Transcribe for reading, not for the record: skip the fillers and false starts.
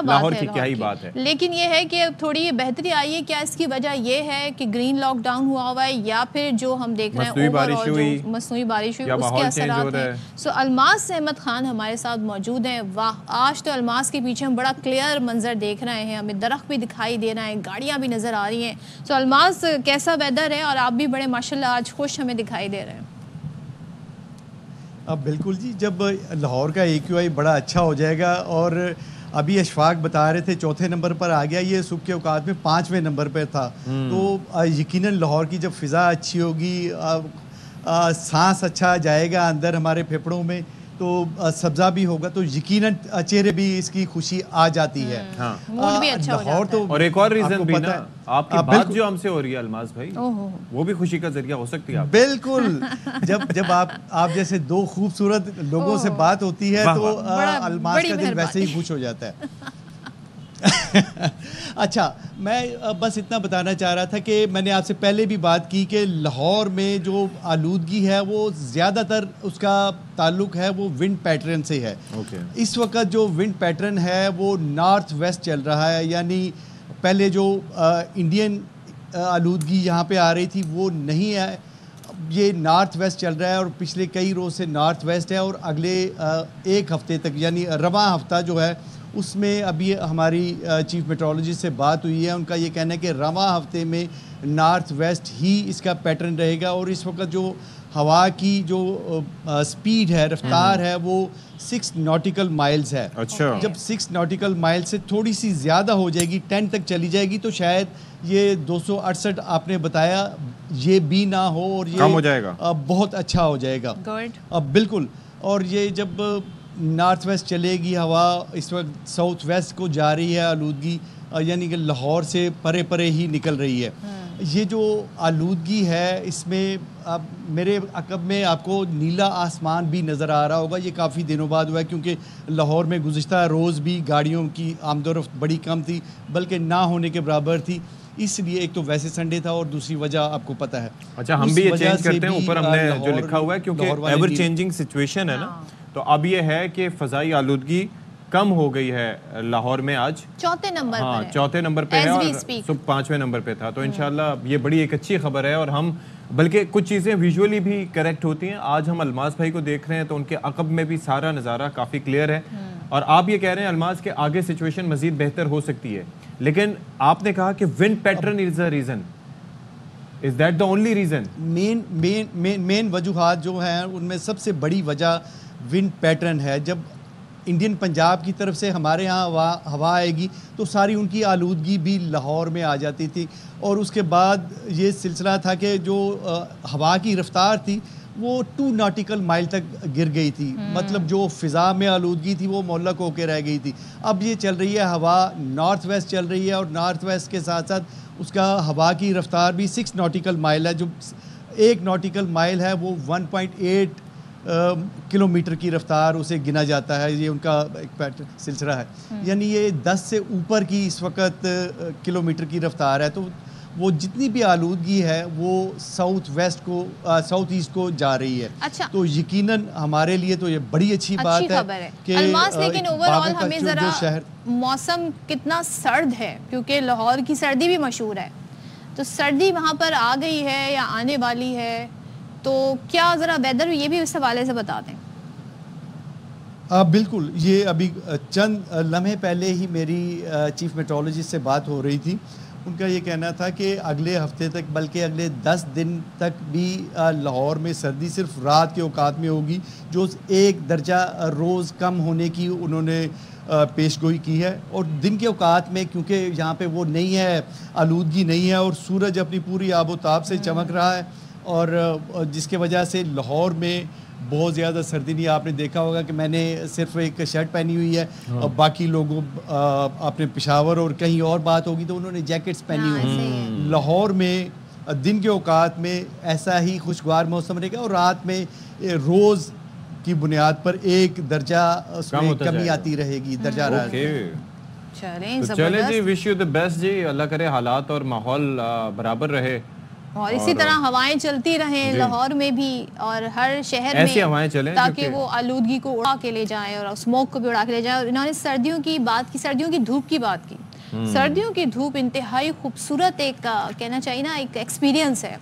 लाहौर की क्या ही बात है। लेकिन ये है कि थोड़ी बेहतरी आई है, क्या इसकी वजह ये है कि ग्रीन लॉकडाउन हुआ हुआ है या फिर जो हम देख रहे हैं मसनूई बारिश हुई उसके असरात हैं। सो अलमास अहमद खान हमारे साथ मौजूद हैं। वाह, आज तो अलमास के पीछे हम बड़ा क्लियर मंजर देख रहे हैं, हमें दरख्त भी दिखाई दे रहा है, गाड़ियाँ भी नज़र आ रही हैं। सो अलमास, कैसा वेदर है? और आप भी बड़े माशाल्लाह आज खुश हमें दिखाई दे रहे हैं। अब बिल्कुल जी, जब लाहौर का AQI बड़ा अच्छा हो जाएगा, और अभी अशफाक बता रहे थे चौथे नंबर पर आ गया, ये सुबह के औकात में 5वें नंबर पर था, तो यकीनन लाहौर की जब फ़िज़ा अच्छी होगी, सांस अच्छा जाएगा अंदर हमारे फेफड़ों में, तो सब्ज़ा भी होगा, तो यकीनन चेहरे भी इसकी खुशी आ जाती है। हाँ। मूड भी अच्छा हो जाता है। और एक और रीज़न भी ना, आपकी बात जो हमसे हो रही है अलमास भाई, वो भी खुशी का जरिया हो सकती है। बिल्कुल, जब आप जैसे दो खूबसूरत लोगों से बात होती है तो अलमास का दिल वैसे ही खुश हो जाता है। अच्छा, मैं बस इतना बताना चाह रहा था कि मैंने आपसे पहले भी बात की कि लाहौर में जो आलूदगी है वो ज़्यादातर उसका ताल्लुक है वो विंड पैटर्न से है। इस वक्त जो विंड पैटर्न है वो नॉर्थ वेस्ट चल रहा है, यानी पहले जो इंडियन आलूदगी यहाँ पे आ रही थी वो नहीं है, ये नॉर्थ वेस्ट चल रहा है, और पिछले कई रोज़ से नॉर्थ वेस्ट है, और अगले एक हफ़्ते तक यानी रवां हफ्ता जो है उसमें अभी हमारी चीफ मेट्रोलॉजिस्ट से बात हुई है, उनका ये कहना है कि रवां हफ्ते में नॉर्थ वेस्ट ही इसका पैटर्न रहेगा। और इस वक्त जो हवा की जो स्पीड है, रफ्तार है, वो 6 नॉटिकल माइल्स है। अच्छा। जब 6 नॉटिकल माइल से थोड़ी सी ज़्यादा हो जाएगी, 10 तक चली जाएगी, तो शायद ये 268 आपने बताया ये भी ना हो, और ये कम हो जाएगा, बहुत अच्छा हो जाएगा। अब बिल्कुल, और ये जब नॉर्थ वेस्ट चलेगी हवा, इस वक्त साउथ वेस्ट को जा रही है आलूदगी, यानी कि लाहौर से परे परे ही निकल रही है। ये जो आलूदगी है इसमें अब मेरे अकब में आपको नीला आसमान भी नज़र आ रहा होगा, ये काफ़ी दिनों बाद हुआ है, क्योंकि लाहौर में गुज़िश्ता रोज़ भी गाड़ियों की आमदोरफ्त बड़ी कम थी, बल्कि ना होने के बराबर थी। इसलिए एक तो वैसे संडे था और दूसरी वजह आपको पता है। अच्छा, हम भी ये चेंज करते हैं, ऊपर हमने जो लिखा हुआ है, क्योंकि एवर चेंजिंग सिचुएशन है ना, तो अब ये है कि फ़ज़ाई आलूदगी कम हो गई है लाहौर में आज चौथे नंबर पर है। चौथे नंबर पे है, और सुबह 5वें नंबर पे था, तो इंशाल्लाह ये बड़ी एक अच्छी खबर है। और हम बल्कि कुछ चीज़ें विजुअली भी करेक्ट होती हैं। आज हम अलमास भाई को देख रहे हैं तो उनके अकब में भी सारा नज़ारा काफ़ी क्लियर है, और आप ये कह रहे हैं अलमास के आगे सिचुएशन मज़ीद बेहतर हो सकती है, लेकिन आपने कहा कि wind pattern is the reason, is that the only reason? मेन वजूहात जो हैं उनमें सबसे बड़ी वजह विंड पैटर्न है। जब इंडियन पंजाब की तरफ से हमारे यहाँ हवा आएगी तो सारी उनकी आलूदगी भी लाहौर में आ जाती थी, और उसके बाद ये सिलसिला था कि जो हवा की रफ्तार थी वो 2 नॉटिकल माइल तक गिर गई थी, मतलब जो फ़िज़ा में आलूदगी थी वो मुअल्लक होकर रह गई थी। अब ये चल रही है, हवा नॉर्थ वेस्ट चल रही है, और नॉर्थ वेस्ट के साथ साथ उसका हवा की रफ्तार भी 6 नॉटिकल माइल है। जो 1 नॉटिकल माइल है वो 1.8 किलोमीटर की रफ्तार उसे गिना जाता है, ये उनका एक सिलसिला है, यानी ये 10 से ऊपर की इस वक्त किलोमीटर की रफ्तार है। तो वो जितनी भी आलूदगी है वो साउथ वेस्ट को साउथ ईस्ट को जा रही है। अच्छा। तो यकीनन हमारे लिए तो ये बड़ी अच्छी बात है कि अलमास, लेकिन ओवरऑल हमें ज़रा मौसम कितना सर्द है, क्योंकि लाहौर की सर्दी भी मशहूर है, तो सर्दी वहाँ पर आ गई है या आने वाली है, तो क्या ज़रा वेदर ये भी इस हवाले से बता दें। बिल्कुल, ये अभी चंद लम्हे पहले ही मेरी चीफ मेट्रोलॉजिस्ट से बात हो रही थी, उनका ये कहना था कि अगले हफ्ते तक, बल्कि अगले 10 दिन तक भी लाहौर में सर्दी सिर्फ रात के औकात में होगी, जो 1 दर्जा रोज़ कम होने की उन्होंने पेशगोई की है। और दिन के औकात में क्योंकि यहाँ पे वो नहीं है, आलूदगी नहीं है, और सूरज अपनी पूरी आबोताब से चमक रहा है, और जिसके वजह से लाहौर में बहुत ज़्यादा सर्दी नहीं। आपने देखा होगा कि मैंने सिर्फ एक शर्ट पहनी हुई है, और बाकी लोगों आपने पेशावर और कहीं और बात होगी तो उन्होंने जैकेट्स पहनी हुई। लाहौर में दिन के औकात में ऐसा ही खुशगवार मौसम रहेगा, और रात में रोज़ की बुनियाद पर 1 दर्जा उसमें कमी आती रहेगी, दर्जा चलें जी, विश यू द बेस्ट जी, अल्लाह करे हालात और माहौल बराबर रहे, और इसी तरह हवाएं चलती रहें लाहौर में भी और हर शहर में, ऐसी हवाएं चलें ताकि वो आलूदगी को उड़ा के ले जाएं और स्मोक को भी उड़ा के ले जाएं। और इन्होंने सर्दियों की बात की, सर्दियों की धूप की बात की। सर्दियों की धूप इंतहाई खूबसूरत एक कहना चाहिए ना एक एक्सपीरियंस है।